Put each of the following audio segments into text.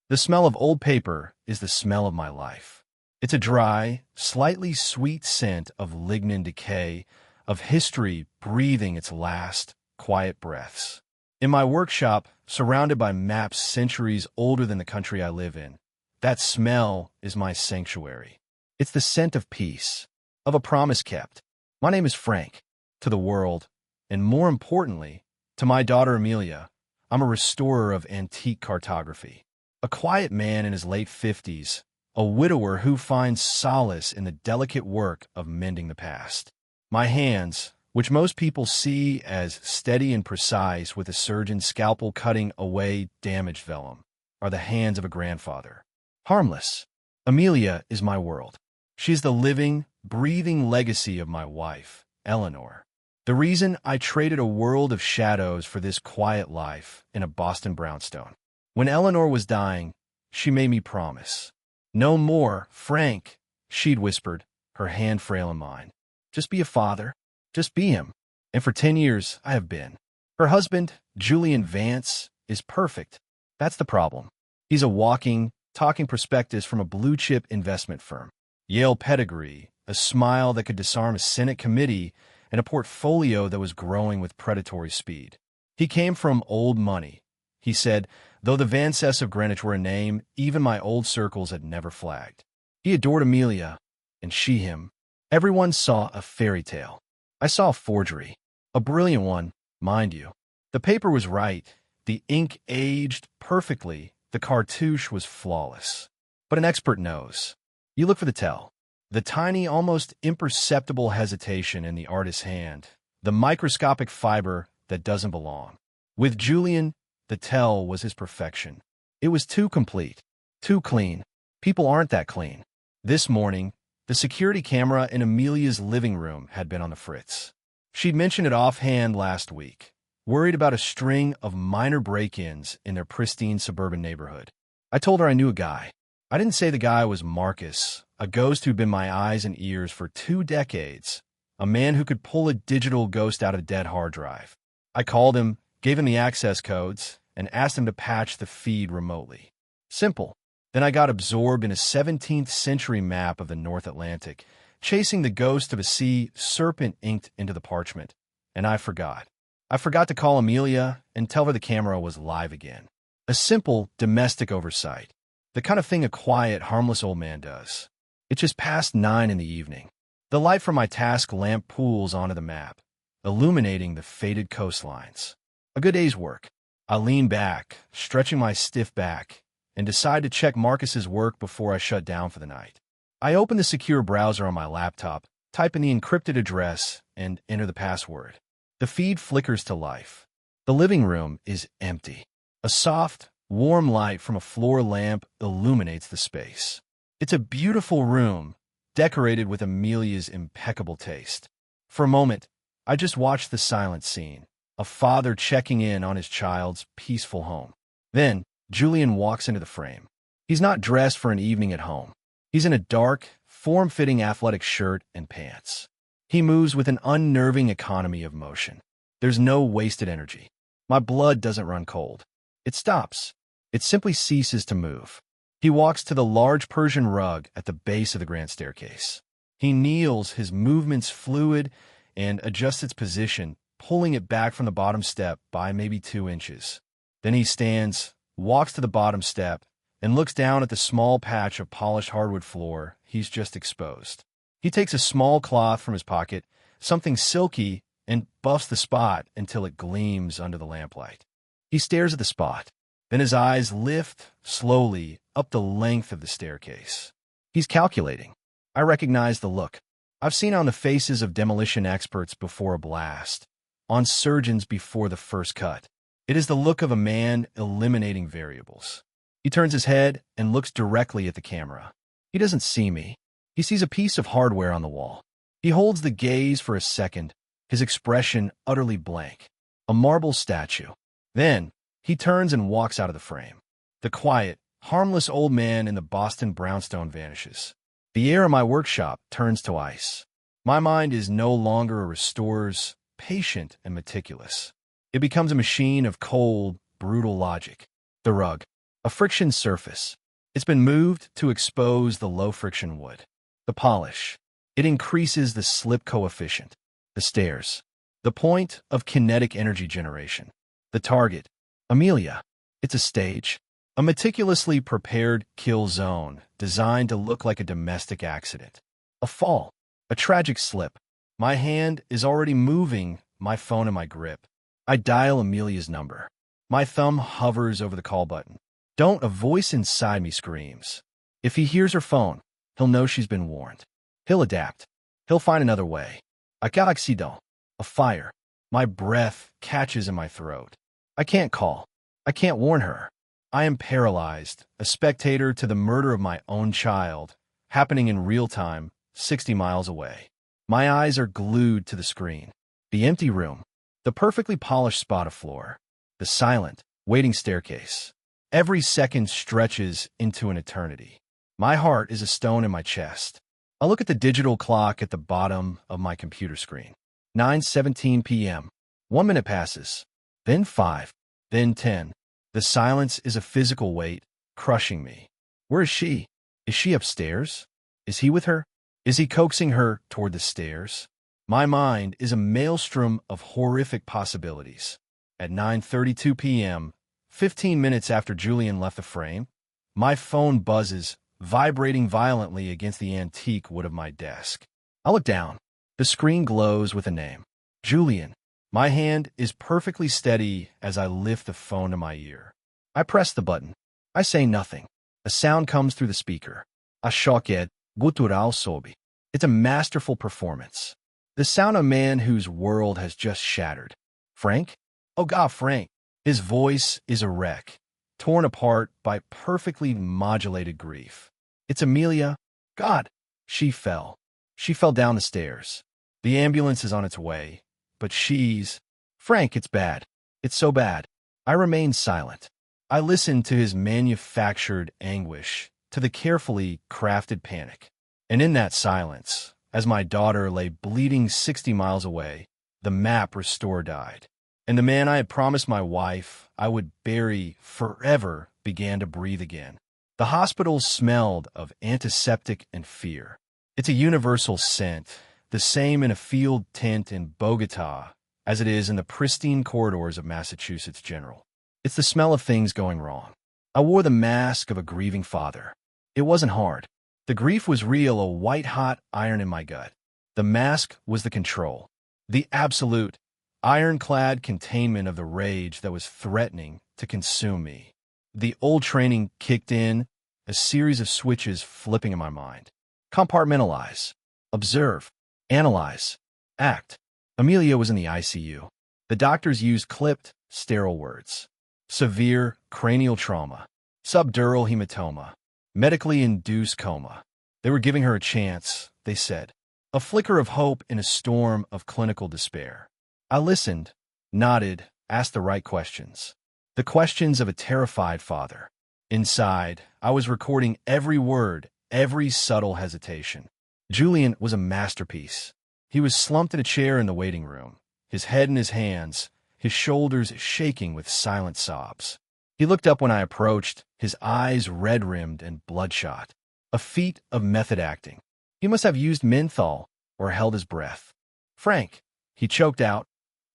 The smell of old paper is the smell of my life. It's a dry, slightly sweet scent of lignin decay, of history breathing its last, quiet breaths. In my workshop, surrounded by maps centuries older than the country I live in, that smell is my sanctuary. It's the scent of peace, of a promise kept. My name is Frank, to the world, and more importantly, to my daughter Amelia. I'm a restorer of antique cartography. A quiet man in his late 50s, a widower who finds solace in the delicate work of mending the past. My hands, which most people see as steady and precise with a surgeon's scalpel cutting away damaged vellum, are the hands of a grandfather. Harmless. Amelia is my world. She is the living, breathing legacy of my wife, Eleanor. The reason I traded a world of shadows for this quiet life in a Boston brownstone. When Eleanor was dying, she made me promise. No more, Frank, she'd whispered, her hand frail in mine. Just be a father. Just be him. And for 10 years, I have been. Her husband, Julian Vance, is perfect. That's the problem. He's a walking, talking prospectus from a blue-chip investment firm. Yale pedigree, a smile that could disarm a Senate committee, and a portfolio that was growing with predatory speed. He came from old money. He said, though the Vances of Greenwich were a name, even my old circles had never flagged. He adored Amelia, and she him. Everyone saw a fairy tale. I saw a forgery. A brilliant one, mind you. The paper was right. The ink aged perfectly. The cartouche was flawless. But an expert knows. You look for the tell. The tiny, almost imperceptible hesitation in the artist's hand. The microscopic fiber that doesn't belong. With Julian, the tell was his perfection. It was too complete. Too clean. People aren't that clean. This morning, the security camera in Amelia's living room had been on the fritz. She'd mentioned it offhand last week, worried about a string of minor break-ins in their pristine suburban neighborhood. I told her I knew a guy. I didn't say the guy was Marcus, a ghost who'd been my eyes and ears for 2 decades, a man who could pull a digital ghost out of a dead hard drive. I called him, gave him the access codes, and asked him to patch the feed remotely. Simple. Then I got absorbed in a 17th century map of the North Atlantic, chasing the ghost of a sea serpent inked into the parchment. And I forgot. I forgot to call Amelia and tell her the camera was live again. A simple, domestic oversight. The kind of thing a quiet, harmless old man does. It's just past 9 in the evening. The light from my task lamp pools onto the map, illuminating the faded coastlines. A good day's work. I lean back, stretching my stiff back, and decide to check Marcus's work before I shut down for the night. I open the secure browser on my laptop, type in the encrypted address, and enter the password. The feed flickers to life. The living room is empty. A soft, warm light from a floor lamp illuminates the space. It's a beautiful room, decorated with Amelia's impeccable taste. For a moment, I just watched the silent scene, a father checking in on his child's peaceful home. Then, Julian walks into the frame. He's not dressed for an evening at home. He's in a dark, form-fitting athletic shirt and pants. He moves with an unnerving economy of motion. There's no wasted energy. My blood doesn't run cold. It stops. It simply ceases to move. He walks to the large Persian rug at the base of the grand staircase. He kneels, his movements fluid, and adjusts its position, pulling it back from the bottom step by maybe 2 inches. Then he stands, walks to the bottom step, and looks down at the small patch of polished hardwood floor he's just exposed. He takes a small cloth from his pocket, something silky, and buffs the spot until it gleams under the lamplight. He stares at the spot. Then his eyes lift, slowly, up the length of the staircase. He's calculating. I recognize the look. I've seen on the faces of demolition experts before a blast, on surgeons before the first cut. It is the look of a man eliminating variables. He turns his head and looks directly at the camera. He doesn't see me. He sees a piece of hardware on the wall. He holds the gaze for a second, his expression utterly blank. A marble statue. Then, he turns and walks out of the frame. The quiet, harmless old man in the Boston brownstone vanishes. The air in my workshop turns to ice. My mind is no longer a restorer's, patient and meticulous. It becomes a machine of cold, brutal logic. The rug. A friction surface. It's been moved to expose the low-friction wood. The polish. It increases the slip coefficient. The stairs. The point of kinetic energy generation. The target. Amelia. It's a stage. A meticulously prepared kill zone designed to look like a domestic accident. A fall. A tragic slip. My hand is already moving, my phone in my grip. I dial Amelia's number. My thumb hovers over the call button. Don't, a voice inside me screams. If he hears her phone, he'll know she's been warned. He'll adapt. He'll find another way. A accident. A fire. My breath catches in my throat. I can't call. I can't warn her. I am paralyzed, a spectator to the murder of my own child, happening in real time, 60 miles away. My eyes are glued to the screen. The empty room. The perfectly polished spot of floor. The silent, waiting staircase. Every second stretches into an eternity. My heart is a stone in my chest. I look at the digital clock at the bottom of my computer screen. 9:17 p.m. 1 minute passes. Then 5. Then 10. The silence is a physical weight, crushing me. Where is she? Is she upstairs? Is he with her? Is he coaxing her toward the stairs? My mind is a maelstrom of horrific possibilities. At 9:32 p.m., 15 minutes after Julian left the frame, my phone buzzes, vibrating violently against the antique wood of my desk. I look down. The screen glows with a name. Julian. My hand is perfectly steady as I lift the phone to my ear. I press the button. I say nothing. A sound comes through the speaker. A shocked, guttural sobi. It's a masterful performance. The sound of a man whose world has just shattered. Frank? Oh God, Frank. His voice is a wreck, torn apart by perfectly modulated grief. It's Amelia. God. She fell. She fell down the stairs. The ambulance is on its way. But she's... Frank, it's bad. It's so bad. I remain silent. I listen to his manufactured anguish, to the carefully crafted panic. And in that silence, as my daughter lay bleeding 60 miles away, the map Restore died. And the man I had promised my wife I would bury forever began to breathe again. The hospital smelled of antiseptic and fear. It's a universal scent, the same in a field tent in Bogota as it is in the pristine corridors of Massachusetts General. It's the smell of things going wrong. I wore the mask of a grieving father. It wasn't hard. The grief was real, a white-hot iron in my gut. The mask was the control, the absolute, ironclad containment of the rage that was threatening to consume me. The old training kicked in, a series of switches flipping in my mind. Compartmentalize. Observe. Analyze. Act. Amelia was in the ICU. The doctors used clipped, sterile words. Severe cranial trauma. Subdural hematoma. Medically induced coma. They were giving her a chance, they said. A flicker of hope in a storm of clinical despair. I listened, nodded, asked the right questions. The questions of a terrified father. Inside, I was recording every word, every subtle hesitation. Julian was a masterpiece. He was slumped in a chair in the waiting room, his head in his hands, his shoulders shaking with silent sobs. He looked up when I approached, his eyes red-rimmed and bloodshot. A feat of method acting. He must have used menthol or held his breath. Frank, he choked out,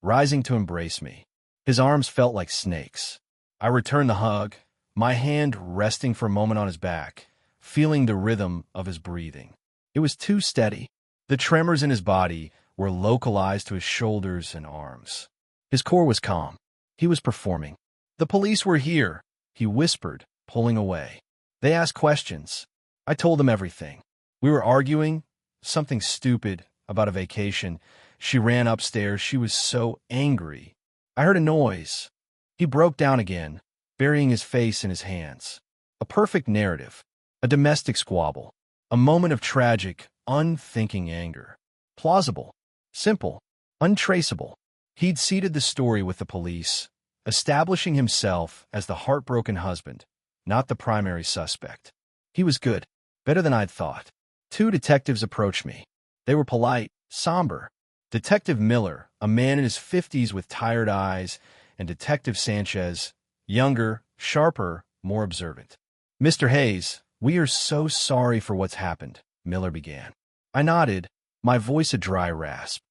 rising to embrace me. His arms felt like snakes. I returned the hug, my hand resting for a moment on his back, feeling the rhythm of his breathing. It was too steady. The tremors in his body were localized to his shoulders and arms. His core was calm. He was performing. The police were here, he whispered, pulling away. They asked questions. I told them everything. We were arguing, something stupid, about a vacation. She ran upstairs. She was so angry. I heard a noise. He broke down again, burying his face in his hands. A perfect narrative. A domestic squabble. A moment of tragic, unthinking anger. Plausible. Simple. Untraceable. He'd seeded the story with the police, establishing himself as the heartbroken husband, not the primary suspect. He was good. Better than I'd thought. 2 detectives approached me. They were polite, somber. Detective Miller, a man in his 50s with tired eyes, and Detective Sanchez, younger, sharper, more observant. "Mr. Hayes, we are so sorry for what's happened," Miller began. I nodded, my voice a dry rasp.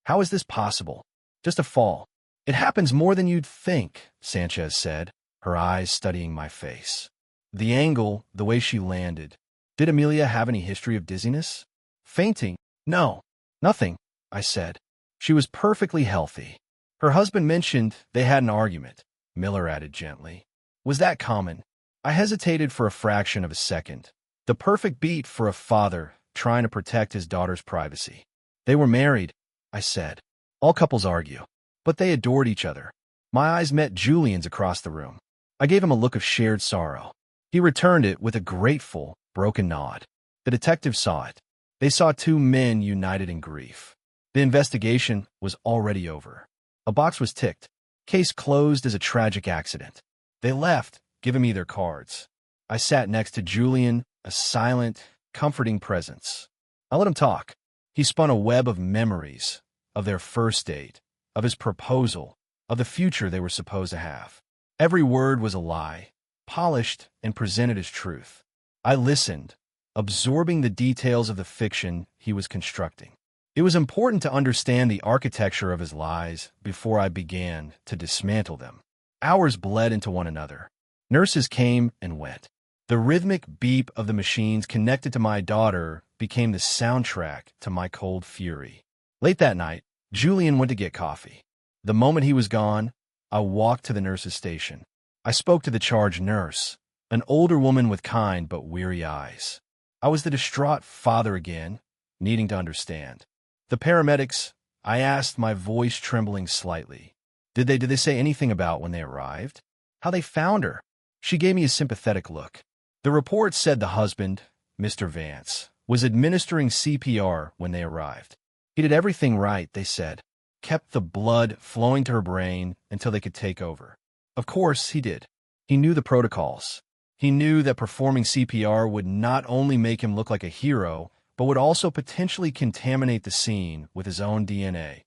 "How is this possible? Just a fall." "It happens more than you'd think," Sanchez said, her eyes studying my face. The angle, the way she landed. "Did Amelia have any history of dizziness?" "Fainting? No, nothing," I said. "She was perfectly healthy." "Her husband mentioned they had an argument," Miller added gently. "Was that common?" I hesitated for a fraction of a second. The perfect beat for a father trying to protect his daughter's privacy. "They were married," I said. "All couples argue. But they adored each other." My eyes met Julian's across the room. I gave him a look of shared sorrow. He returned it with a grateful, broken nod. The detective saw it. They saw two men united in grief. The investigation was already over. A box was ticked. Case closed as a tragic accident. They left, giving me their cards. I sat next to Julian, a silent, comforting presence. I let him talk. He spun a web of memories, of their first date, of his proposal, of the future they were supposed to have. Every word was a lie, polished and presented as truth. I listened, absorbing the details of the fiction he was constructing. It was important to understand the architecture of his lies before I began to dismantle them. Hours bled into one another. Nurses came and went. The rhythmic beep of the machines connected to my daughter became the soundtrack to my cold fury. Late that night, Julian went to get coffee. The moment he was gone, I walked to the nurse's station. I spoke to the charge nurse, an older woman with kind but weary eyes. I was the distraught father again, needing to understand. The paramedics, I asked, my voice trembling slightly. Did they say anything about when they arrived? How they found her? She gave me a sympathetic look. The report said the husband, Mr. Vance, was administering CPR when they arrived. He did everything right, they said. Kept the blood flowing to her brain until they could take over. Of course, he did. He knew the protocols. He knew that performing CPR would not only make him look like a hero, but would also potentially contaminate the scene with his own DNA,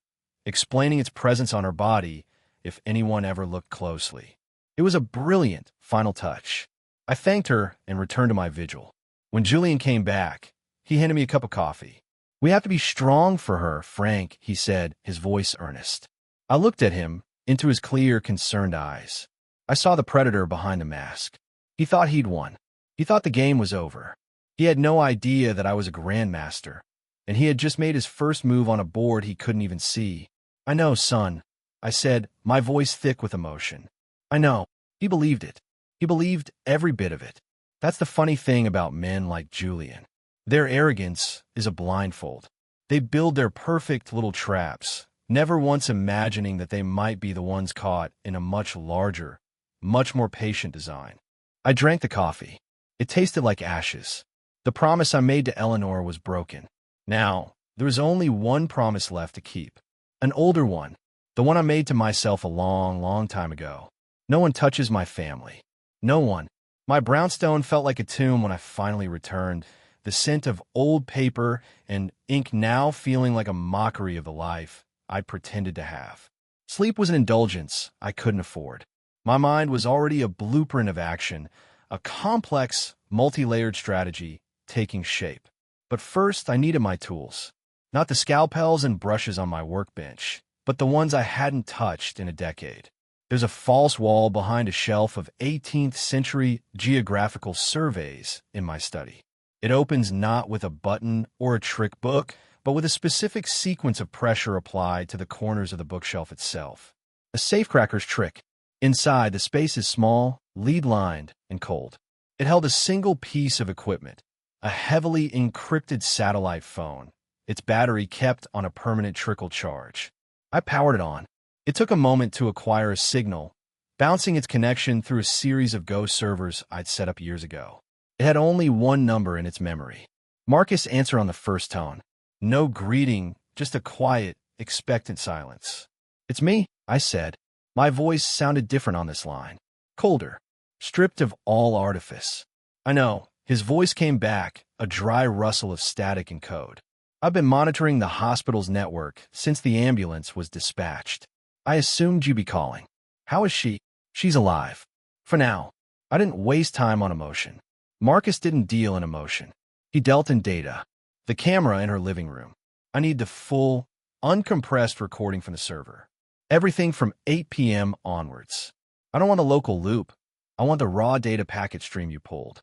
explaining its presence on her body if anyone ever looked closely. It was a brilliant final touch. I thanked her and returned to my vigil. When Julian came back, he handed me a cup of coffee. "We have to be strong for her, Frank," he said, his voice earnest. I looked at him, into his clear, concerned eyes. I saw the predator behind the mask. He thought he'd won. He thought the game was over. He had no idea that I was a grandmaster, and he had just made his first move on a board he couldn't even see. "I know, son," I said, my voice thick with emotion. "I know." He believed it. He believed every bit of it. That's the funny thing about men like Julian. Their arrogance is a blindfold. They build their perfect little traps, never once imagining that they might be the ones caught in a much larger, much more patient design. I drank the coffee. It tasted like ashes. The promise I made to Eleanor was broken. Now, there was only one promise left to keep. An older one. The one I made to myself a long, long time ago. No one touches my family. No one. My brownstone felt like a tomb when I finally returned, the scent of old paper and ink now feeling like a mockery of the life I'd pretended to have. Sleep was an indulgence I couldn't afford. My mind was already a blueprint of action, a complex, multi-layered strategy taking shape. But first, I needed my tools. Not the scalpels and brushes on my workbench, but the ones I hadn't touched in a decade. There's a false wall behind a shelf of 18th century geographical surveys in my study. It opens not with a button or a trick book, but with a specific sequence of pressure applied to the corners of the bookshelf itself. A safecracker's trick. Inside, the space is small, lead-lined, and cold. It held a single piece of equipment, a heavily encrypted satellite phone, its battery kept on a permanent trickle charge. I powered it on. It took a moment to acquire a signal, bouncing its connection through a series of Go servers I'd set up years ago. It had only one number in its memory. Marcus answered on the first tone. No greeting, just a quiet, expectant silence. "It's me," I said. My voice sounded different on this line. Colder. Stripped of all artifice. "I know." His voice came back, a dry rustle of static and code. "I've been monitoring the hospital's network since the ambulance was dispatched. I assumed you'd be calling. How is she?" "She's alive. For now." I didn't waste time on emotion. Marcus didn't deal in emotion. He dealt in data. The camera in her living room. I need the full, uncompressed recording from the server. Everything from 8 p.m. onwards. I don't want a local loop. I want the raw data packet stream you pulled.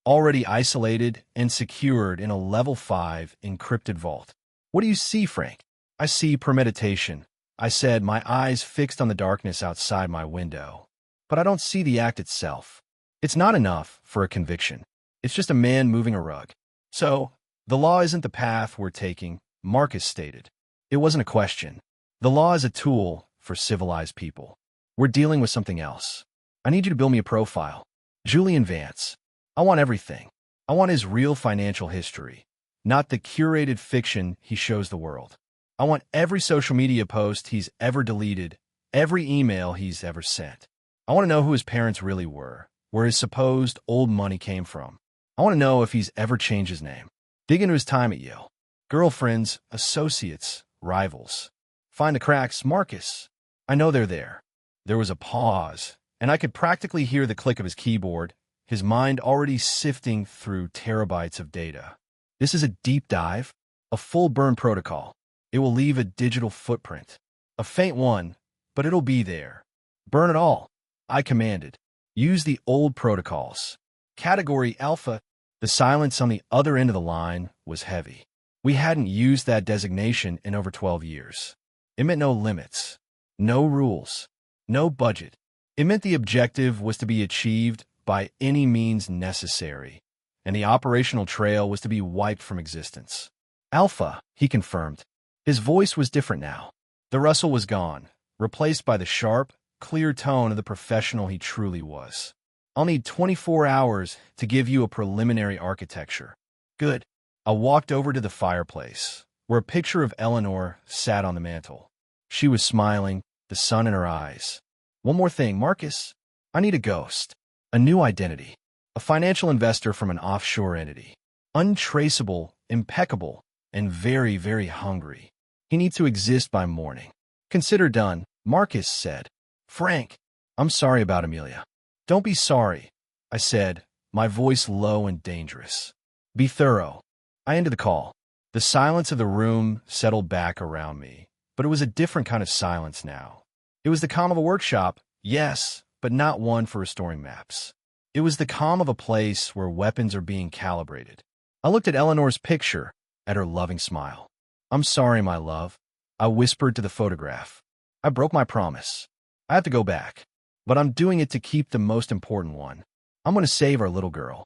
Already isolated and secured in a level 5 encrypted vault. What do you see, Frank? I see premeditation. I said, my eyes fixed on the darkness outside my window. But I don't see the act itself. It's not enough for a conviction. It's just a man moving a rug. So, the law isn't the path we're taking, Marcus stated. It wasn't a question. The law is a tool for civilized people. We're dealing with something else. I need you to build me a profile. Julian Vance. I want everything. I want his real financial history, not the curated fiction he shows the world. I want every social media post he's ever deleted, every email he's ever sent. I want to know who his parents really were, where his supposed old money came from. I want to know if he's ever changed his name. Dig into his time at Yale. Girlfriends, associates, rivals. Find the cracks, Marcus. I know they're there. There was a pause, and I could practically hear the click of his keyboard, his mind already sifting through terabytes of data. This is a deep dive, a full burn protocol. It will leave a digital footprint. A faint one, but it'll be there. Burn it all. I commanded. Use the old protocols. Category Alpha. The silence on the other end of the line was heavy. We hadn't used that designation in over 12 years. It meant no limits, no rules, no budget. It meant the objective was to be achieved by any means necessary, and the operational trail was to be wiped from existence. Alpha, he confirmed. His voice was different now. The rustle was gone, replaced by the sharp, clear tone of the professional he truly was. I'll need 24 hours to give you a preliminary architecture. Good. I walked over to the fireplace, where a picture of Eleanor sat on the mantel. She was smiling, the sun in her eyes. One more thing, Marcus. I need a ghost. A new identity. A financial investor from an offshore entity. Untraceable, impeccable, and very, very hungry. He needs to exist by morning. Consider done, Marcus said. Frank, I'm sorry about Amelia. Don't be sorry, I said, my voice low and dangerous. Be thorough. I ended the call. The silence of the room settled back around me, but it was a different kind of silence now. It was the calm of a workshop, yes, but not one for restoring maps. It was the calm of a place where weapons are being calibrated. I looked at Eleanor's picture, at her loving smile. I'm sorry, my love, I whispered to the photograph. I broke my promise. I have to go back, but I'm doing it to keep the most important one. I'm going to save our little girl.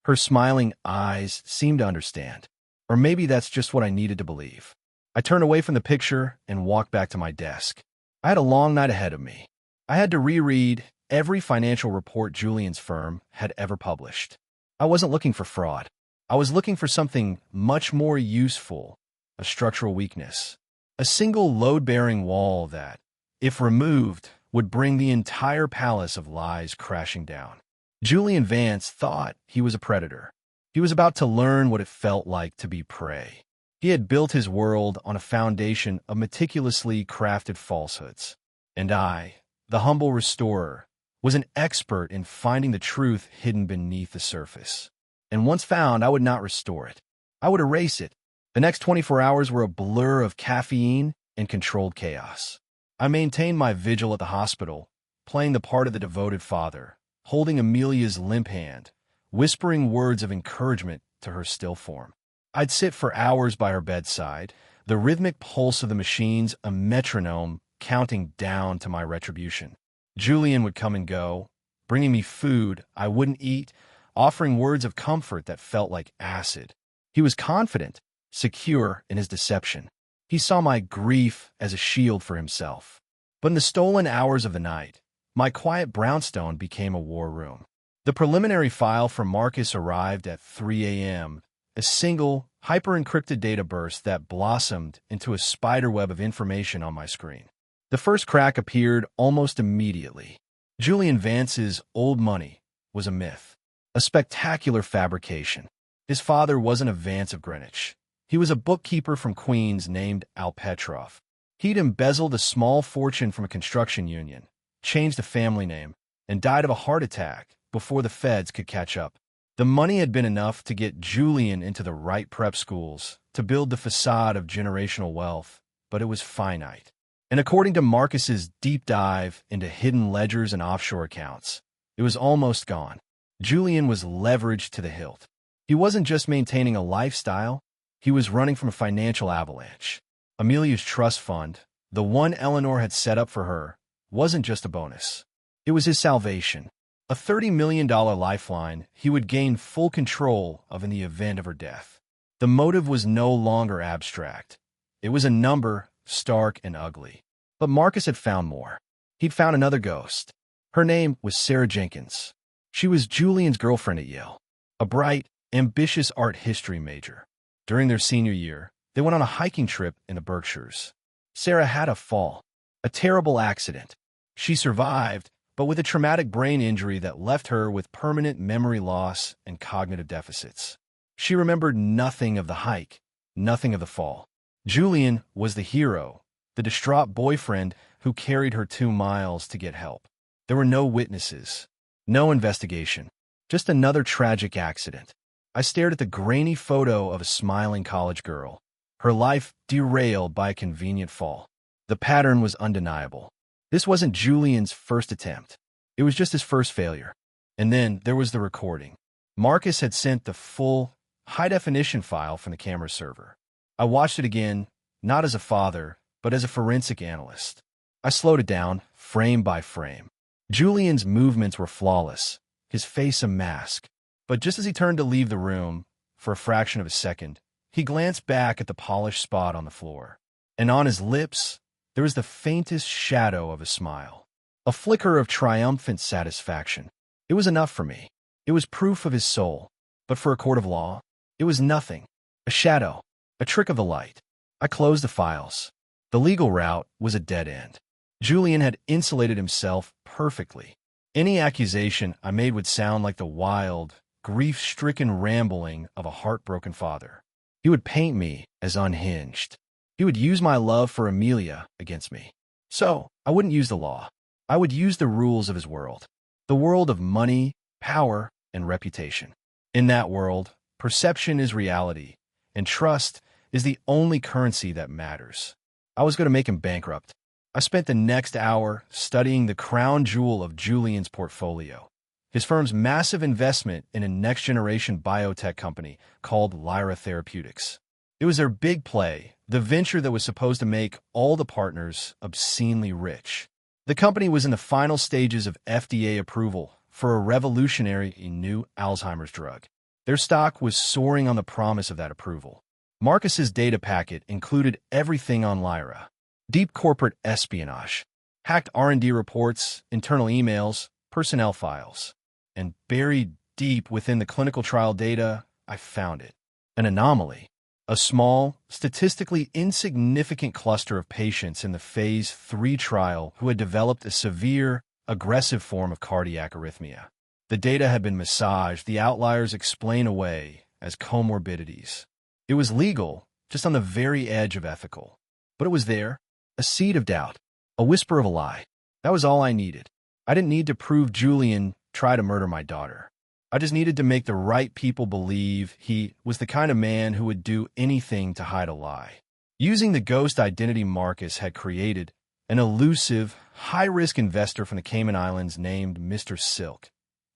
Her smiling eyes seemed to understand. Or maybe that's just what I needed to believe. I turned away from the picture and walked back to my desk. I had a long night ahead of me. I had to reread every financial report Julian's firm had ever published. I wasn't looking for fraud. I was looking for something much more useful, a structural weakness. A single load-bearing wall that, if removed, would bring the entire palace of lies crashing down. Julian Vance thought he was a predator. He was about to learn what it felt like to be prey. He had built his world on a foundation of meticulously crafted falsehoods. And I, the humble restorer, was an expert in finding the truth hidden beneath the surface. And once found, I would not restore it. I would erase it. The next 24 hours were a blur of caffeine and controlled chaos. I maintained my vigil at the hospital, playing the part of the devoted father, holding Amelia's limp hand, whispering words of encouragement to her still form. I'd sit for hours by her bedside, the rhythmic pulse of the machines a metronome counting down to my retribution. Julian would come and go, bringing me food I wouldn't eat, offering words of comfort that felt like acid. He was confident, secure in his deception. He saw my grief as a shield for himself. But in the stolen hours of the night, my quiet brownstone became a war room. The preliminary file from Marcus arrived at 3 a.m., a single, hyper-encrypted data burst that blossomed into a spiderweb of information on my screen. The first crack appeared almost immediately. Julian Vance's old money was a myth, a spectacular fabrication. His father wasn't a Vance of Greenwich. He was a bookkeeper from Queens named Al Petrov. He'd embezzled a small fortune from a construction union, changed a family name, and died of a heart attack before the feds could catch up. The money had been enough to get Julian into the right prep schools, to build the facade of generational wealth, but it was finite. And according to Marcus's deep dive into hidden ledgers and offshore accounts, it was almost gone. Julian was leveraged to the hilt. He wasn't just maintaining a lifestyle, he was running from a financial avalanche. Amelia's trust fund, the one Eleanor had set up for her, wasn't just a bonus. It was his salvation, a $30 million lifeline he would gain full control of in the event of her death. The motive was no longer abstract. It was a number, stark and ugly. But Marcus had found more. He'd found another ghost. Her name was Sarah Jenkins. She was Julian's girlfriend at Yale, a bright, ambitious art history major. During their senior year, they went on a hiking trip in the Berkshires. Sarah had a fall, a terrible accident. She survived, but with a traumatic brain injury that left her with permanent memory loss and cognitive deficits. She remembered nothing of the hike, nothing of the fall. Julian was the hero, the distraught boyfriend who carried her 2 miles to get help. There were no witnesses, no investigation, just another tragic accident. I stared at the grainy photo of a smiling college girl, her life derailed by a convenient fall. The pattern was undeniable. This wasn't Julian's first attempt. It was just his first failure. And then there was the recording. Marcus had sent the full, high-definition file from the camera server. I watched it again, not as a father, but as a forensic analyst. I slowed it down, frame by frame. Julian's movements were flawless, his face a mask. But just as he turned to leave the room, for a fraction of a second, he glanced back at the polished spot on the floor. And on his lips, there was the faintest shadow of a smile. A flicker of triumphant satisfaction. It was enough for me. It was proof of his soul. But for a court of law, it was nothing. A shadow. A trick of the light. I closed the files. The legal route was a dead end. Julian had insulated himself perfectly. Any accusation I made would sound like the wild, grief-stricken rambling of a heartbroken father. He would paint me as unhinged. He would use my love for Amelia against me. So, I wouldn't use the law. I would use the rules of his world. The world of money, power, and reputation. In that world, perception is reality, and trust is the only currency that matters. I was going to make him bankrupt. I spent the next hour studying the crown jewel of Julian's portfolio, his firm's massive investment in a next-generation biotech company called Lyra Therapeutics. It was their big play, the venture that was supposed to make all the partners obscenely rich. The company was in the final stages of FDA approval for a revolutionary new Alzheimer's drug. Their stock was soaring on the promise of that approval. Marcus's data packet included everything on Lyra. Deep corporate espionage, hacked R&D reports, internal emails, personnel files. And buried deep within the clinical trial data, I found it. An anomaly. A small, statistically insignificant cluster of patients in the Phase 3 trial who had developed a severe, aggressive form of cardiac arrhythmia. The data had been massaged, the outliers explained away as comorbidities. It was legal, just on the very edge of ethical. But it was there, a seed of doubt, a whisper of a lie. That was all I needed. I didn't need to prove Julian tried to murder my daughter. I just needed to make the right people believe he was the kind of man who would do anything to hide a lie. Using the ghost identity Marcus had created, an elusive, high-risk investor from the Cayman Islands named Mr. Silk,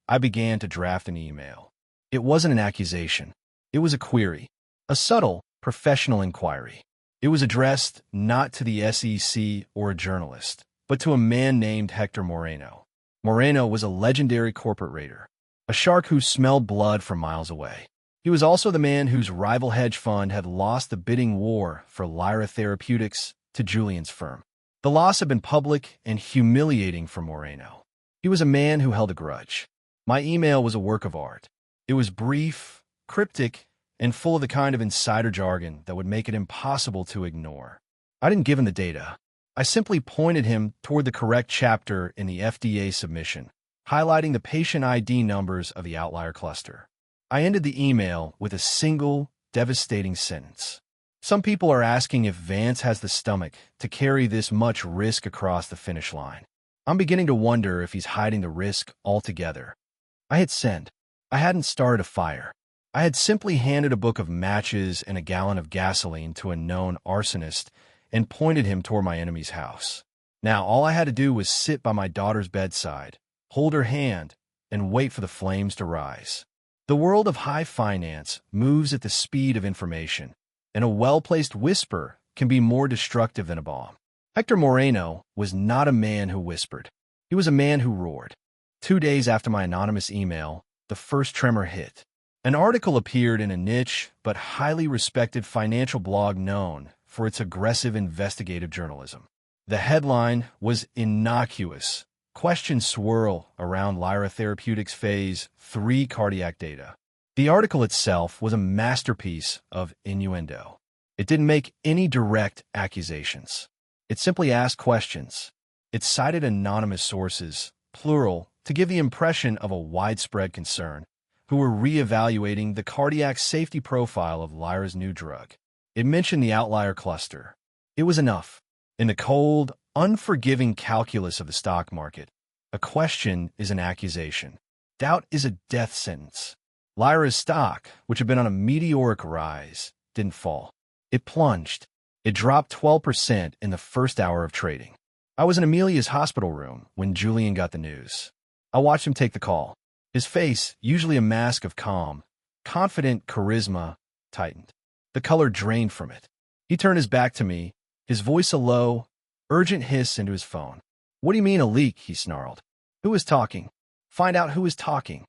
I began to draft an email. It wasn't an accusation. It was a query, a subtle, professional inquiry. It was addressed not to the SEC or a journalist, but to a man named Hector Moreno. Moreno was a legendary corporate raider, a shark who smelled blood from miles away. He was also the man whose rival hedge fund had lost the bidding war for Lyra Therapeutics to Julian's firm. The loss had been public and humiliating for Moreno. He was a man who held a grudge. My email was a work of art. It was brief, cryptic, and full of the kind of insider jargon that would make it impossible to ignore. I didn't give him the data. I simply pointed him toward the correct chapter in the FDA submission, highlighting the patient ID numbers of the outlier cluster. I ended the email with a single, devastating sentence. Some people are asking if Vance has the stomach to carry this much risk across the finish line. I'm beginning to wonder if he's hiding the risk altogether. I hit send. I hadn't started a fire. I had simply handed a book of matches and a gallon of gasoline to a known arsonist and pointed him toward my enemy's house. Now, all I had to do was sit by my daughter's bedside, hold her hand, and wait for the flames to rise. The world of high finance moves at the speed of information, and a well-placed whisper can be more destructive than a bomb. Hector Moreno was not a man who whispered. He was a man who roared. 2 days after my anonymous email, the first tremor hit. An article appeared in a niche but highly respected financial blog known for its aggressive investigative journalism. The headline was innocuous. Questions swirl around Lyra Therapeutics Phase 3 cardiac data. The article itself was a masterpiece of innuendo. It didn't make any direct accusations. It simply asked questions. It cited anonymous sources, plural, to give the impression of a widespread concern, who were reevaluating the cardiac safety profile of Lyra's new drug. It mentioned the outlier cluster. It was enough. In the cold, unforgiving calculus of the stock market, a question is an accusation. Doubt is a death sentence. Lyra's stock, which had been on a meteoric rise, didn't fall. It plunged. It dropped 12% in the first hour of trading. I was in Amelia's hospital room when Julian got the news. I watched him take the call. His face, usually a mask of calm, confident charisma, tightened. The color drained from it. He turned his back to me, his voice a low, urgent hiss into his phone. "What do you mean a leak?" he snarled. "Who is talking? Find out who is talking."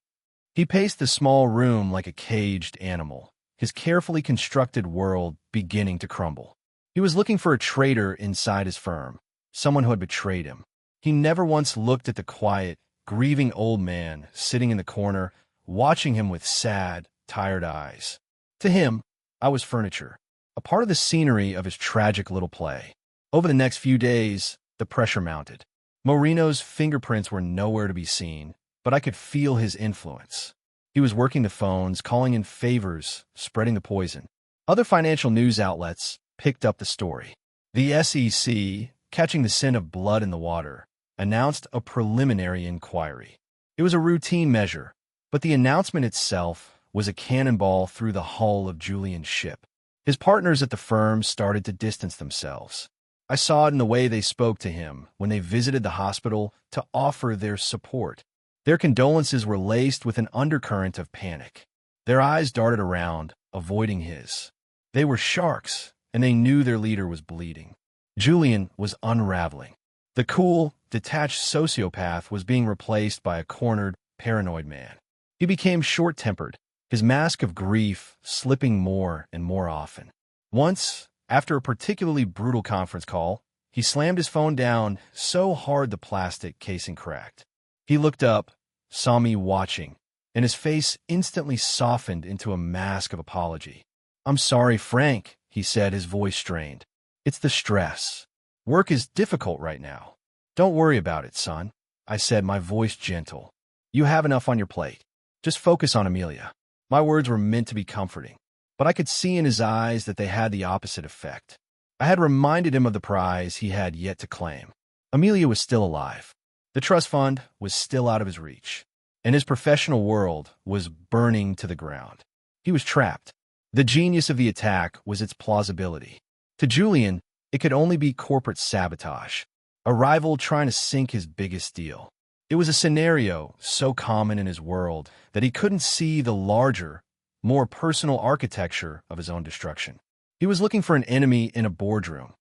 He paced the small room like a caged animal, his carefully constructed world beginning to crumble. He was looking for a traitor inside his firm, someone who had betrayed him. He never once looked at the quiet, grieving old man sitting in the corner, watching him with sad, tired eyes. To him, I was furniture, a part of the scenery of his tragic little play. Over the next few days, the pressure mounted. Moreno's fingerprints were nowhere to be seen, but I could feel his influence. He was working the phones, calling in favors, spreading the poison. Other financial news outlets picked up the story. The SEC, catching the scent of blood in the water, announced a preliminary inquiry. It was a routine measure, but the announcement itself was a cannonball through the hull of Julian's ship. His partners at the firm started to distance themselves. I saw it in the way they spoke to him when they visited the hospital to offer their support. Their condolences were laced with an undercurrent of panic. Their eyes darted around, avoiding his. They were sharks, and they knew their leader was bleeding. Julian was unraveling. The cool, detached sociopath was being replaced by a cornered, paranoid man. He became short-tempered, his mask of grief slipping more and more often. Once, after a particularly brutal conference call, he slammed his phone down so hard the plastic casing cracked. He looked up, saw me watching, and his face instantly softened into a mask of apology. "I'm sorry, Frank," he said, his voice strained. "It's the stress. Work is difficult right now." "Don't worry about it, son," I said, my voice gentle. "You have enough on your plate. Just focus on Amelia." My words were meant to be comforting, but I could see in his eyes that they had the opposite effect. I had reminded him of the prize he had yet to claim. Amelia was still alive. The trust fund was still out of his reach, and his professional world was burning to the ground. He was trapped. The genius of the attack was its plausibility. To Julian, it could only be corporate sabotage, a rival trying to sink his biggest deal. It was a scenario so common in his world that he couldn't see the larger, more personal architecture of his own destruction. He was looking for an enemy in a boardroom,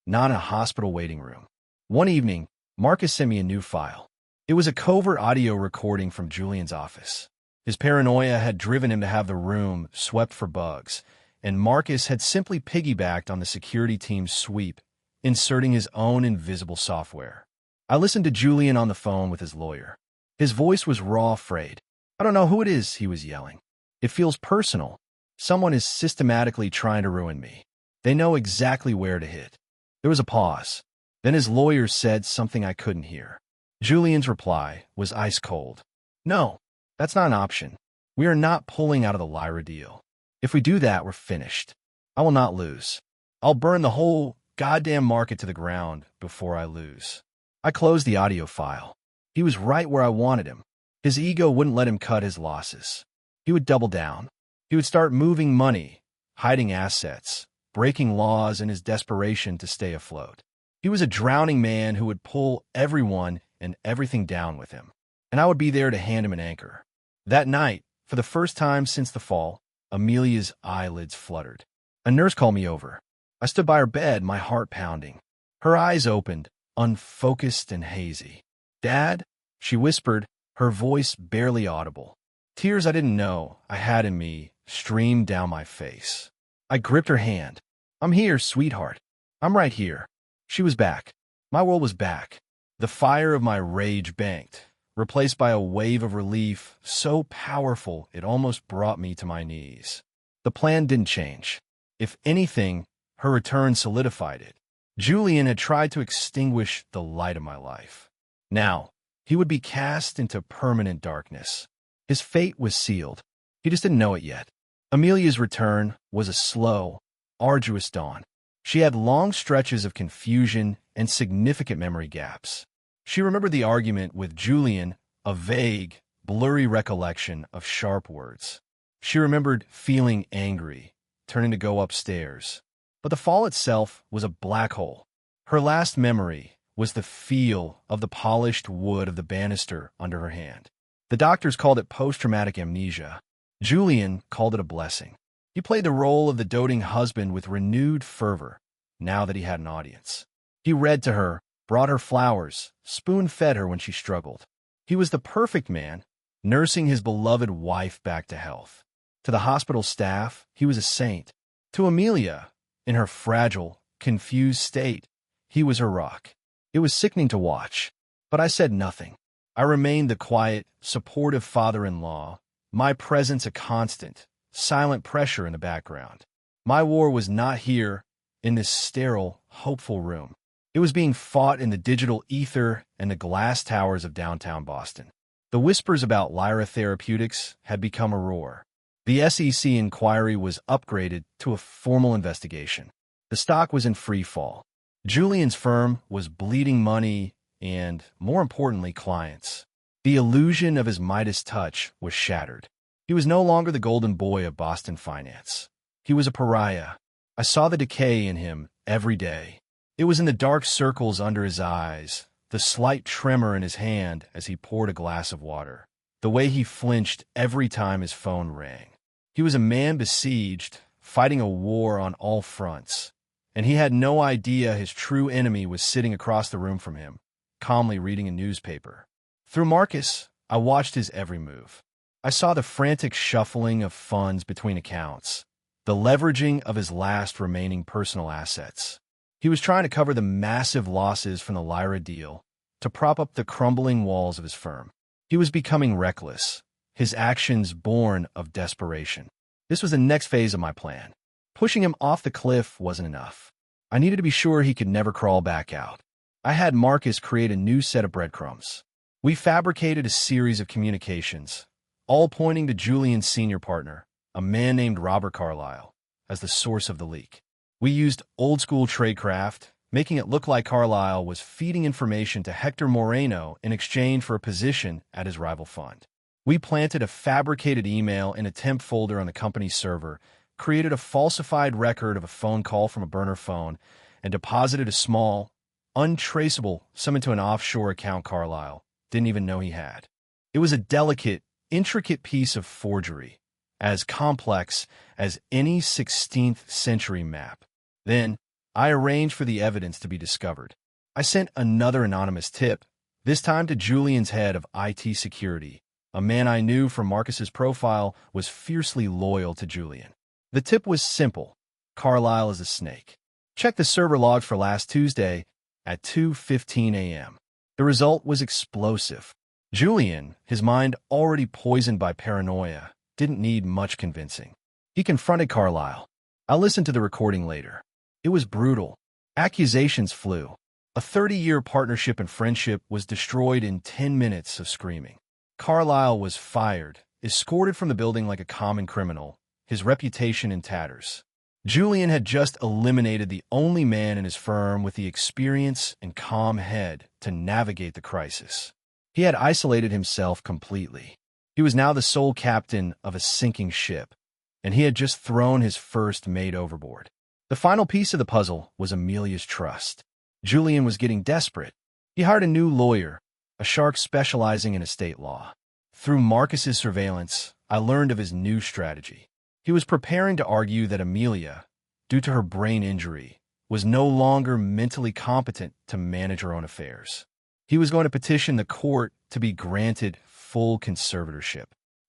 not a hospital waiting room. One evening, Marcus sent me a new file. It was a covert audio recording from Julian's office. His paranoia had driven him to have the room swept for bugs, and Marcus had simply piggybacked on the security team's sweep, inserting his own invisible software. I listened to Julian on the phone with his lawyer. His voice was raw, afraid. "I don't know who it is," he was yelling. "It feels personal. Someone is systematically trying to ruin me. They know exactly where to hit." There was a pause. Then his lawyer said something I couldn't hear. Julian's reply was ice cold. "No, that's not an option. We are not pulling out of the Lyra deal. If we do that, we're finished. I will not lose. I'll burn the whole goddamn market to the ground before I lose." I closed the audio file. He was right where I wanted him. His ego wouldn't let him cut his losses. He would double down. He would start moving money, hiding assets, breaking laws in his desperation to stay afloat. He was a drowning man who would pull everyone and everything down with him, and I would be there to hand him an anchor. That night, for the first time since the fall, Amelia's eyelids fluttered. A nurse called me over. I stood by her bed, my heart pounding. Her eyes opened, unfocused and hazy. "Dad?" she whispered, her voice barely audible. Tears I didn't know I had in me streamed down my face. I gripped her hand. "I'm here, sweetheart. I'm right here." She was back. My world was back. The fire of my rage banked, replaced by a wave of relief so powerful it almost brought me to my knees. The plan didn't change. If anything, her return solidified it. Julian had tried to extinguish the light of my life. Now, he would be cast into permanent darkness. His fate was sealed. He just didn't know it yet. Amelia's return was a slow, arduous dawn. She had long stretches of confusion and significant memory gaps. She remembered the argument with Julian, a vague, blurry recollection of sharp words. She remembered feeling angry, turning to go upstairs. But the fall itself was a black hole. Her last memory was the feel of the polished wood of the banister under her hand. The doctors called it post-traumatic amnesia. Julian called it a blessing. He played the role of the doting husband with renewed fervor, now that he had an audience. He read to her, brought her flowers, spoon-fed her when she struggled. He was the perfect man, nursing his beloved wife back to health. To the hospital staff, he was a saint. To Amelia, in her fragile, confused state, he was her rock. It was sickening to watch, but I said nothing. I remained the quiet, supportive father-in-law, my presence a constant, silent pressure in the background. My war was not here, in this sterile, hopeful room. It was being fought in the digital ether and the glass towers of downtown Boston. The whispers about Lyra Therapeutics had become a roar. The SEC inquiry was upgraded to a formal investigation. The stock was in free fall. Julian's firm was bleeding money and, more importantly, clients. The illusion of his Midas touch was shattered. He was no longer the golden boy of Boston finance. He was a pariah. I saw the decay in him every day. It was in the dark circles under his eyes, the slight tremor in his hand as he poured a glass of water, the way he flinched every time his phone rang. He was a man besieged, fighting a war on all fronts, and he had no idea his true enemy was sitting across the room from him, calmly reading a newspaper. Through Marcus, I watched his every move. I saw the frantic shuffling of funds between accounts, the leveraging of his last remaining personal assets. He was trying to cover the massive losses from the Lyra deal to prop up the crumbling walls of his firm. He was becoming reckless, his actions born of desperation. This was the next phase of my plan. Pushing him off the cliff wasn't enough. I needed to be sure he could never crawl back out. I had Marcus create a new set of breadcrumbs. We fabricated a series of communications, all pointing to Julian's senior partner, a man named Robert Carlyle, as the source of the leak. We used old-school tradecraft, making it look like Carlyle was feeding information to Hector Moreno in exchange for a position at his rival fund. We planted a fabricated email in a temp folder on the company's server, created a falsified record of a phone call from a burner phone, and deposited a small, untraceable sum into an offshore account Carlyle didn't even know he had. It was a delicate, intricate piece of forgery, as complex as any 16th century map. Then, I arranged for the evidence to be discovered. I sent another anonymous tip, this time to Julian's head of IT security, a man I knew from Marcus's profile was fiercely loyal to Julian. The tip was simple. Carlyle is a snake. Check the server logs for last Tuesday at 2:15 a.m. The result was explosive. Julian, his mind already poisoned by paranoia, didn't need much convincing. He confronted Carlyle. I listened to the recording later. It was brutal. Accusations flew. A 30-year partnership and friendship was destroyed in 10 minutes of screaming. Carlyle was fired, escorted from the building like a common criminal, his reputation in tatters. Julian had just eliminated the only man in his firm with the experience and calm head to navigate the crisis. He had isolated himself completely. He was now the sole captain of a sinking ship, and he had just thrown his first mate overboard. The final piece of the puzzle was Amelia's trust. Julian was getting desperate. He hired a new lawyer, a shark specializing in estate law. Through Marcus's surveillance, I learned of his new strategy. He was preparing to argue that Amelia, due to her brain injury, was no longer mentally competent to manage her own affairs. He was going to petition the court to be granted full conservatorship.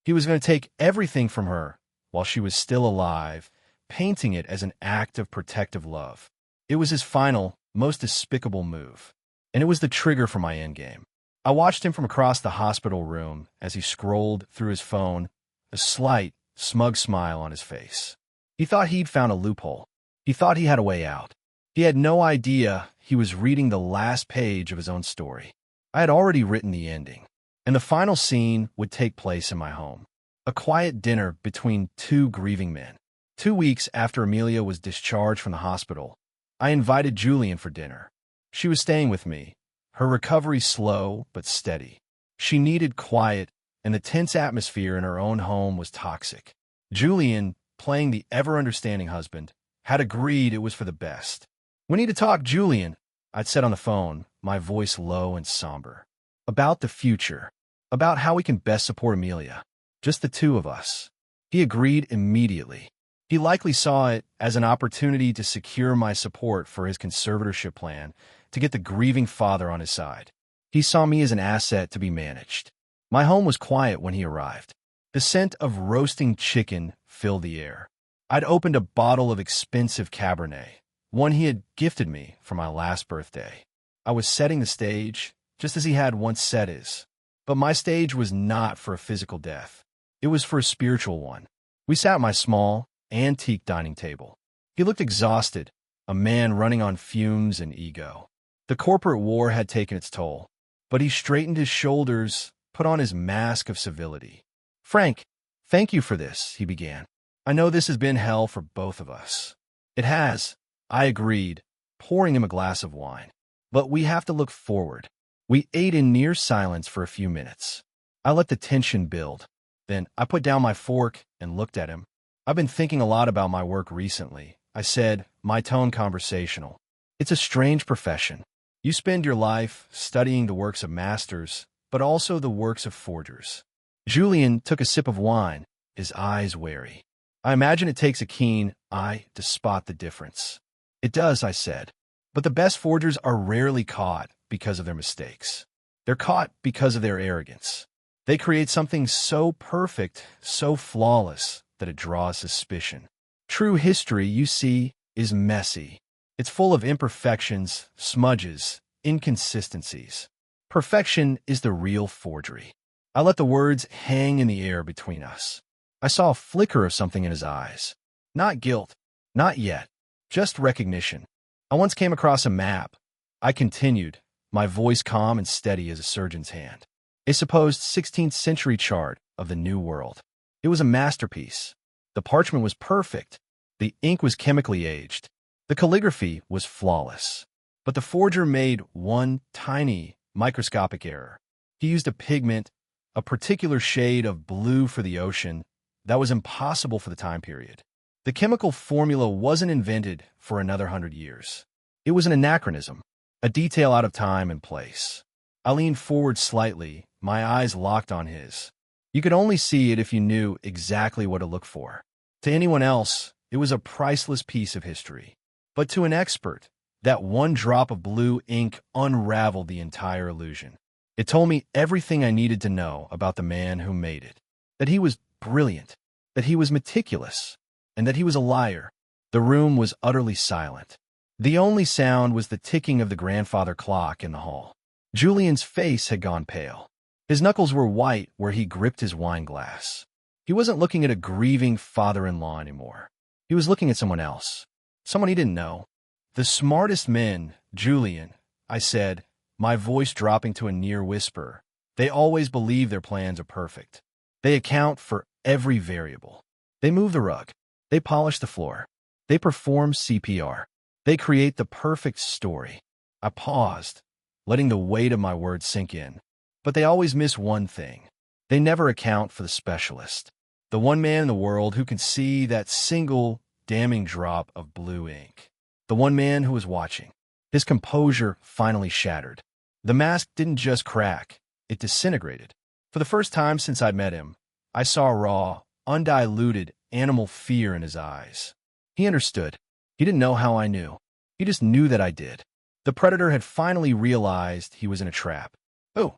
He was going to take everything from her while she was still alive, painting it as an act of protective love. It was his final, most despicable move, and it was the trigger for my endgame. I watched him from across the hospital room as he scrolled through his phone, a slight, smug smile on his face. He thought he'd found a loophole. He thought he had a way out. He had no idea he was reading the last page of his own story. I had already written the ending, and the final scene would take place in my home. A quiet dinner between two grieving men. 2 weeks after Amelia was discharged from the hospital, I invited Julian for dinner. She was staying with me, her recovery slow but steady. She needed quiet, and the tense atmosphere in her own home was toxic. Julian, playing the ever-understanding husband, had agreed it was for the best. "We need to talk, Julian," I'd said on the phone, my voice low and somber. "About the future. About how we can best support Amelia. Just the two of us." He agreed immediately. He likely saw it as an opportunity to secure my support for his conservatorship plan, to get the grieving father on his side. He saw me as an asset to be managed. My home was quiet when he arrived. The scent of roasting chicken filled the air. I'd opened a bottle of expensive Cabernet, one he had gifted me for my last birthday. I was setting the stage, just as he had once set his. But my stage was not for a physical death. It was for a spiritual one. We sat at my small, antique dining table. He looked exhausted, a man running on fumes and ego. The corporate war had taken its toll, but he straightened his shoulders, put on his mask of civility. "Frank, thank you for this," he began. "I know this has been hell for both of us." "It has," I agreed, pouring him a glass of wine. "But we have to look forward." We ate in near silence for a few minutes. I let the tension build. Then I put down my fork and looked at him. "I've been thinking a lot about my work recently," I said, my tone conversational. "It's a strange profession. You spend your life studying the works of masters, but also the works of forgers." Julian took a sip of wine, his eyes wary. "I imagine it takes a keen eye to spot the difference." "It does," I said. "But the best forgers are rarely caught because of their mistakes. They're caught because of their arrogance. They create something so perfect, so flawless, that it draws suspicion. True history, you see, is messy. It's full of imperfections, smudges, inconsistencies. Perfection is the real forgery." I let the words hang in the air between us. I saw a flicker of something in his eyes. Not guilt, not yet, just recognition. "I once came across a map," I continued, my voice calm and steady as a surgeon's hand. "A supposed 16th century chart of the New World. It was a masterpiece. The parchment was perfect. The ink was chemically aged. The calligraphy was flawless. But the forger made one tiny, microscopic error. He used a pigment, a particular shade of blue for the ocean, that was impossible for the time period. The chemical formula wasn't invented for another 100 years. It was an anachronism, a detail out of time and place." I leaned forward slightly, my eyes locked on his. You could only see it if you knew exactly what to look for. To anyone else, it was a priceless piece of history. But to an expert, that one drop of blue ink unraveled the entire illusion. It told me everything I needed to know about the man who made it. That he was brilliant, that he was meticulous, and that he was a liar. The room was utterly silent. The only sound was the ticking of the grandfather clock in the hall. Julian's face had gone pale. His knuckles were white where he gripped his wine glass. He wasn't looking at a grieving father-in-law anymore. He was looking at someone else, someone he didn't know. "The smartest men, Julian," I said, my voice dropping to a near whisper, "they always believe their plans are perfect. They account for every variable. They move the rug. They polish the floor. They perform CPR. They create the perfect story." I paused, letting the weight of my words sink in. But they always miss one thing. They never account for the specialist. The one man in the world who can see that single damning drop of blue ink. The one man who was watching. His composure finally shattered. The mask didn't just crack, it disintegrated. For the first time since I'd met him, I saw raw, undiluted animal fear in his eyes. He understood. He didn't know how I knew. He just knew that I did. The predator had finally realized he was in a trap. "Oh,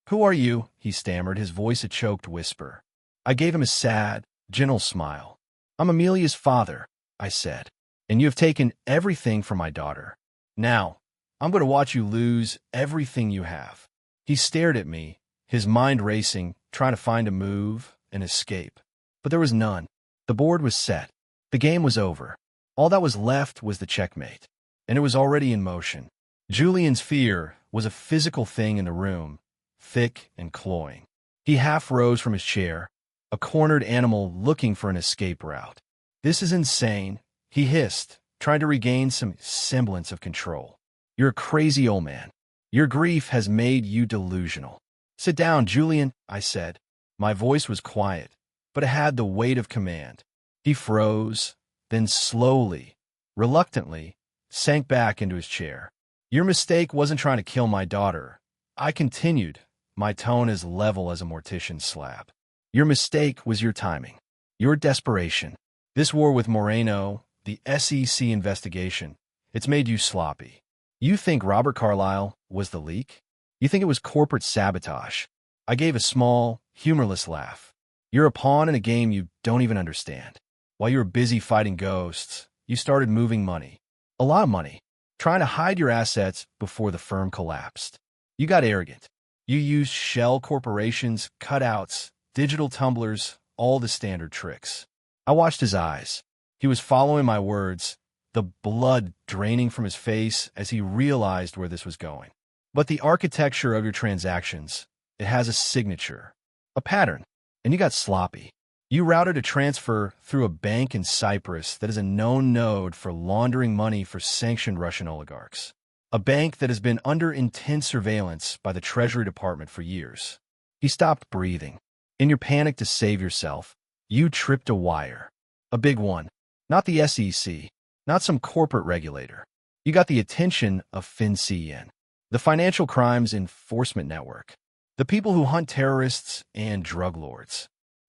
who are you?" he stammered, his voice a choked whisper. I gave him a sad, gentle smile. "I'm Amelia's father," I said, "and you have taken everything from my daughter. Now, I'm going to watch you lose everything you have." He stared at me, his mind racing, trying to find a move, an escape. But there was none. The board was set. The game was over. All that was left was the checkmate. And it was already in motion. Julian's fear was a physical thing in the room, thick and cloying. He half rose from his chair, a cornered animal looking for an escape route. "This is insane," he hissed, trying to regain some semblance of control. "You're a crazy old man. Your grief has made you delusional." "Sit down, Julian," I said. My voice was quiet, but it had the weight of command. He froze, then slowly, reluctantly, sank back into his chair. "Your mistake wasn't trying to kill my daughter," I continued, my tone as level as a mortician's slab. "Your mistake was your timing, your desperation. This war with Moreno, the SEC investigation, it's made you sloppy. You think Robert Carlyle was the leak? You think it was corporate sabotage?" I gave a small, humorless laugh. "You're a pawn in a game you don't even understand. While you were busy fighting ghosts, you started moving money. A lot of money. Trying to hide your assets before the firm collapsed. You got arrogant. You used shell corporations, cutouts, digital tumblers, all the standard tricks." I watched his eyes. He was following my words, the blood draining from his face as he realized where this was going. "But the architecture of your transactions, it has a signature, a pattern, and you got sloppy. You routed a transfer through a bank in Cyprus that is a known node for laundering money for sanctioned Russian oligarchs. A bank that has been under intense surveillance by the Treasury Department for years." He stopped breathing. "In your panic to save yourself, you tripped a wire. A big one. Not the SEC, not some corporate regulator. You got the attention of FinCEN, the Financial Crimes Enforcement Network, the people who hunt terrorists and drug lords."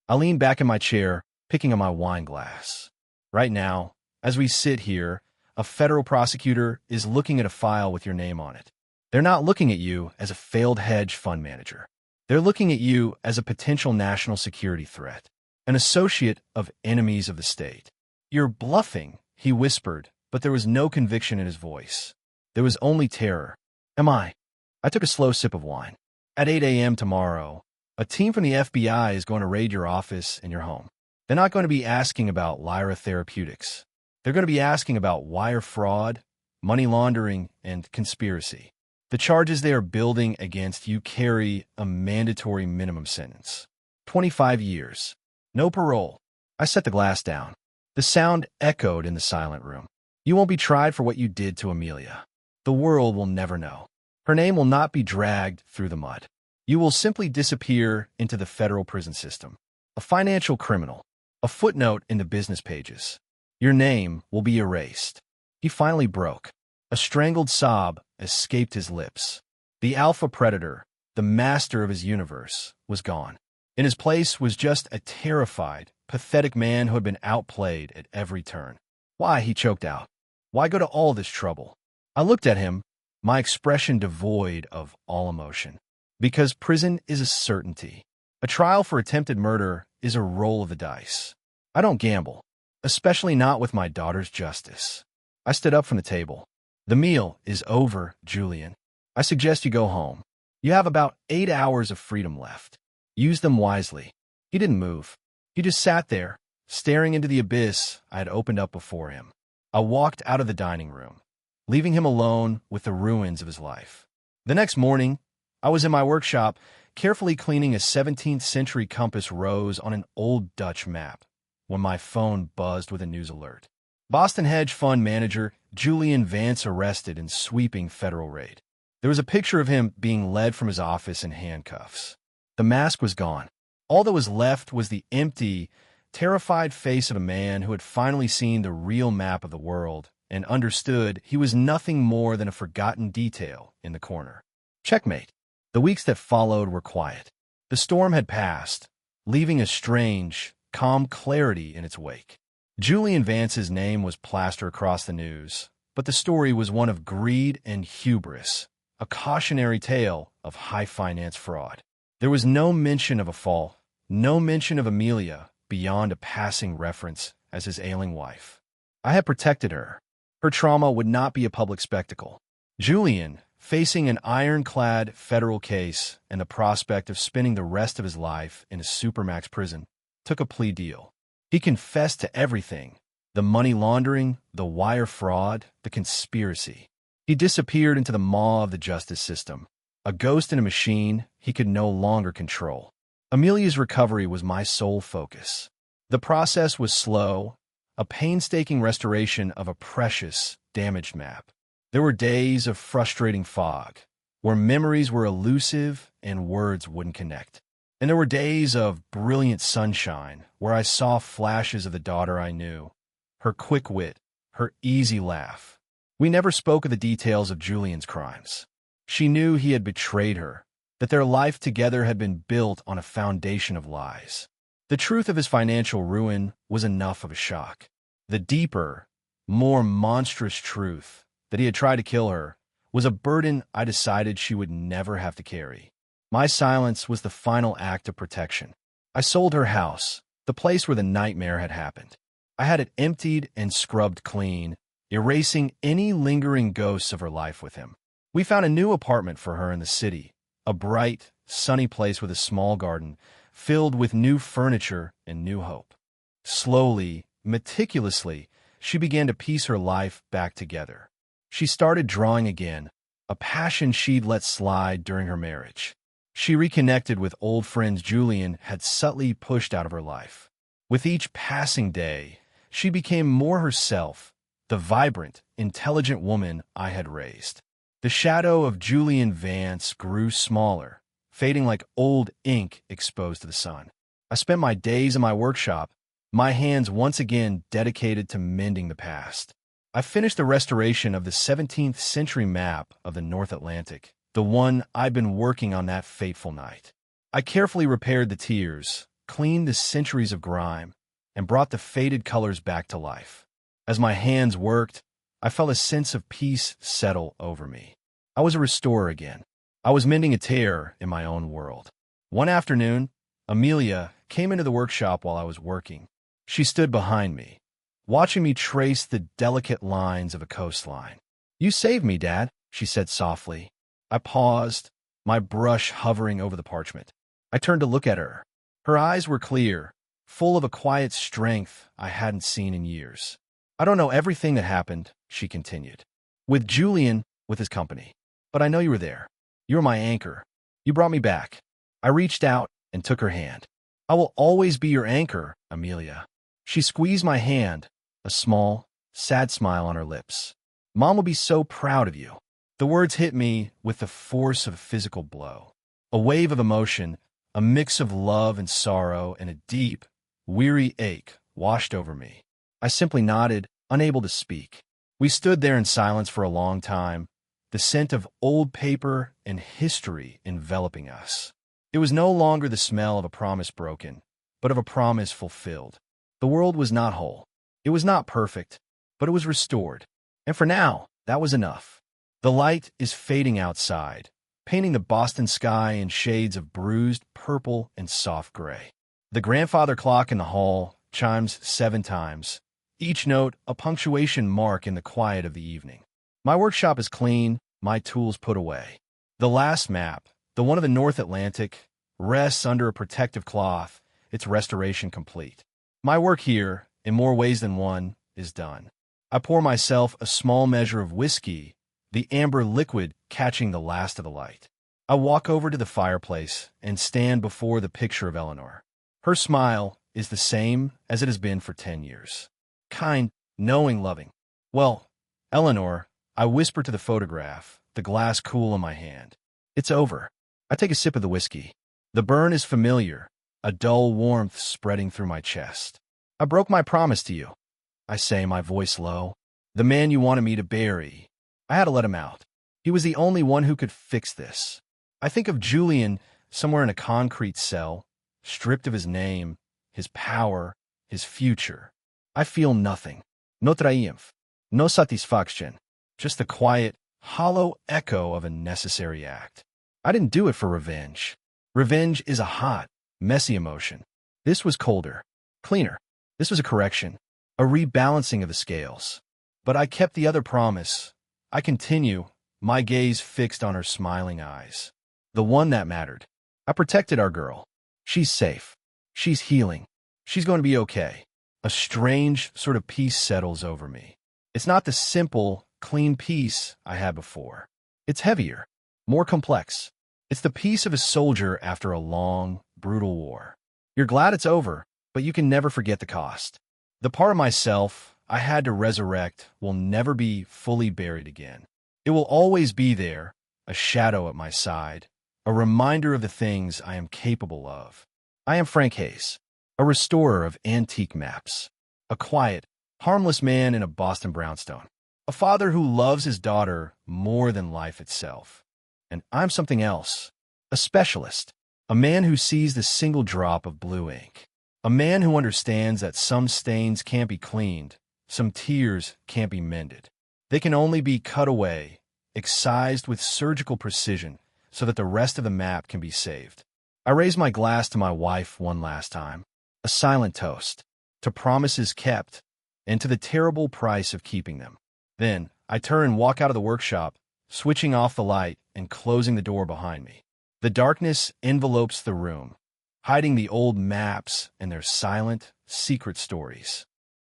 I leaned back in my chair, picking up my wine glass. "Right now, as we sit here, a federal prosecutor is looking at a file with your name on it. They're not looking at you as a failed hedge fund manager. They're looking at you as a potential national security threat, an associate of enemies of the state." "You're bluffing," he whispered, but there was no conviction in his voice. There was only terror. "Am I?" I took a slow sip of wine. "At 8 a.m. tomorrow, a team from the FBI is going to raid your office and your home. They're not going to be asking about Lyra Therapeutics. They're going to be asking about wire fraud, money laundering, and conspiracy. The charges they are building against you carry a mandatory minimum sentence. 25 years. No parole." I set the glass down. The sound echoed in the silent room. "You won't be tried for what you did to Amelia. The world will never know. Her name will not be dragged through the mud. You will simply disappear into the federal prison system. A financial criminal. A footnote in the business pages. Your name will be erased." He finally broke. A strangled sob escaped his lips. The alpha predator, the master of his universe, was gone. In his place was just a terrified, pathetic man who had been outplayed at every turn. "Why?" he choked out. "Why go to all this trouble?" I looked at him, my expression devoid of all emotion. "Because prison is a certainty. A trial for attempted murder is a roll of the dice. I don't gamble, especially not with my daughter's justice." I stood up from the table. "The meal is over, Julian. I suggest you go home. You have about 8 hours of freedom left. Use them wisely." He didn't move. He just sat there, staring into the abyss I had opened up before him. I walked out of the dining room, leaving him alone with the ruins of his life. The next morning, I was in my workshop, carefully cleaning a 17th century compass rose on an old Dutch map, when my phone buzzed with a news alert. Boston hedge fund manager Julian Vance arrested in sweeping federal raid. There was a picture of him being led from his office in handcuffs. The mask was gone. All that was left was the empty, terrified face of a man who had finally seen the real map of the world and understood he was nothing more than a forgotten detail in the corner. Checkmate. The weeks that followed were quiet. The storm had passed, leaving a strange, calm clarity in its wake. Julian Vance's name was plastered across the news, but the story was one of greed and hubris, a cautionary tale of high-finance fraud. There was no mention of a fall, no mention of Amelia beyond a passing reference as his ailing wife. I had protected her. Her trauma would not be a public spectacle. Julian, facing an ironclad federal case and the prospect of spending the rest of his life in a supermax prison, took a plea deal. He confessed to everything: the money laundering, the wire fraud, the conspiracy. He disappeared into the maw of the justice system, a ghost in a machine he could no longer control. Amelia's recovery was my sole focus. The process was slow, a painstaking restoration of a precious, damaged map. There were days of frustrating fog, where memories were elusive and words wouldn't connect. And there were days of brilliant sunshine, where I saw flashes of the daughter I knew, her quick wit, her easy laugh. We never spoke of the details of Julian's crimes. She knew he had betrayed her, that their life together had been built on a foundation of lies. The truth of his financial ruin was enough of a shock. The deeper, more monstrous truth, that he had tried to kill her, was a burden I decided she would never have to carry. My silence was the final act of protection. I sold her house, the place where the nightmare had happened. I had it emptied and scrubbed clean, erasing any lingering ghosts of her life with him. We found a new apartment for her in the city, a bright, sunny place with a small garden, filled with new furniture and new hope. Slowly, meticulously, she began to piece her life back together. She started drawing again, a passion she'd let slide during her marriage. She reconnected with old friends Julian had subtly pushed out of her life. With each passing day, she became more herself, the vibrant, intelligent woman I had raised. The shadow of Julian Vance grew smaller, fading like old ink exposed to the sun. I spent my days in my workshop, my hands once again dedicated to mending the past. I finished the restoration of the 17th century map of the North Atlantic, the one I'd been working on that fateful night. I carefully repaired the tears, cleaned the centuries of grime, and brought the faded colors back to life. As my hands worked, I felt a sense of peace settle over me. I was a restorer again. I was mending a tear in my own world. One afternoon, Amelia came into the workshop while I was working. She stood behind me, watching me trace the delicate lines of a coastline. "You saved me, Dad," she said softly. I paused, my brush hovering over the parchment. I turned to look at her. Her eyes were clear, full of a quiet strength I hadn't seen in years. "I don't know everything that happened," she continued, "with Julian, with his company. But I know you were there. You were my anchor. You brought me back." I reached out and took her hand. "I will always be your anchor, Amelia." She squeezed my hand, a small, sad smile on her lips. "Mom will be so proud of you." The words hit me with the force of a physical blow. A wave of emotion, a mix of love and sorrow, and a deep, weary ache washed over me. I simply nodded, unable to speak. We stood there in silence for a long time, the scent of old paper and history enveloping us. It was no longer the smell of a promise broken, but of a promise fulfilled. The world was not whole. It was not perfect, but it was restored. And for now, that was enough. The light is fading outside, painting the Boston sky in shades of bruised purple and soft gray. The grandfather clock in the hall chimes 7 times, each note a punctuation mark in the quiet of the evening. My workshop is clean, my tools put away. The last map, the one of the North Atlantic, rests under a protective cloth, its restoration complete. My work here, in more ways than one, is done. I pour myself a small measure of whiskey, the amber liquid catching the last of the light. I walk over to the fireplace and stand before the picture of Eleanor. Her smile is the same as it has been for 10 years. Kind, knowing, loving. "Well, Eleanor," I whisper to the photograph, the glass cool in my hand. It's over. I take a sip of the whiskey. The burn is familiar, a dull warmth spreading through my chest. I broke my promise to you, I say, my voice low. The man you wanted me to bury. I had to let him out. He was the only one who could fix this. I think of Julian somewhere in a concrete cell, stripped of his name, his power, his future. I feel nothing. No triumph. No satisfaction. Just the quiet, hollow echo of a necessary act. I didn't do it for revenge. Revenge is a hot, messy emotion. This was colder, cleaner. This was a correction, a rebalancing of the scales. But I kept the other promise. I continue, my gaze fixed on her smiling eyes. The one that mattered. I protected our girl. She's safe. She's healing. She's going to be okay. A strange sort of peace settles over me. It's not the simple, clean peace I had before. It's heavier, more complex. It's the peace of a soldier after a long, brutal war. You're glad it's over, but you can never forget the cost. The part of myself I had to resurrect will never be fully buried again. It will always be there, a shadow at my side, a reminder of the things I am capable of. I am Frank Hayes, a restorer of antique maps, a quiet, harmless man in a Boston brownstone, a father who loves his daughter more than life itself. And I'm something else, a specialist, a man who sees the single drop of blue ink, a man who understands that some stains can't be cleaned, some tears can't be mended. They can only be cut away, excised with surgical precision, so that the rest of the map can be saved. I raise my glass to my wife one last time, a silent toast, to promises kept, and to the terrible price of keeping them. Then I turn and walk out of the workshop, switching off the light and closing the door behind me. The darkness envelopes the room, hiding the old maps and their silent, secret stories.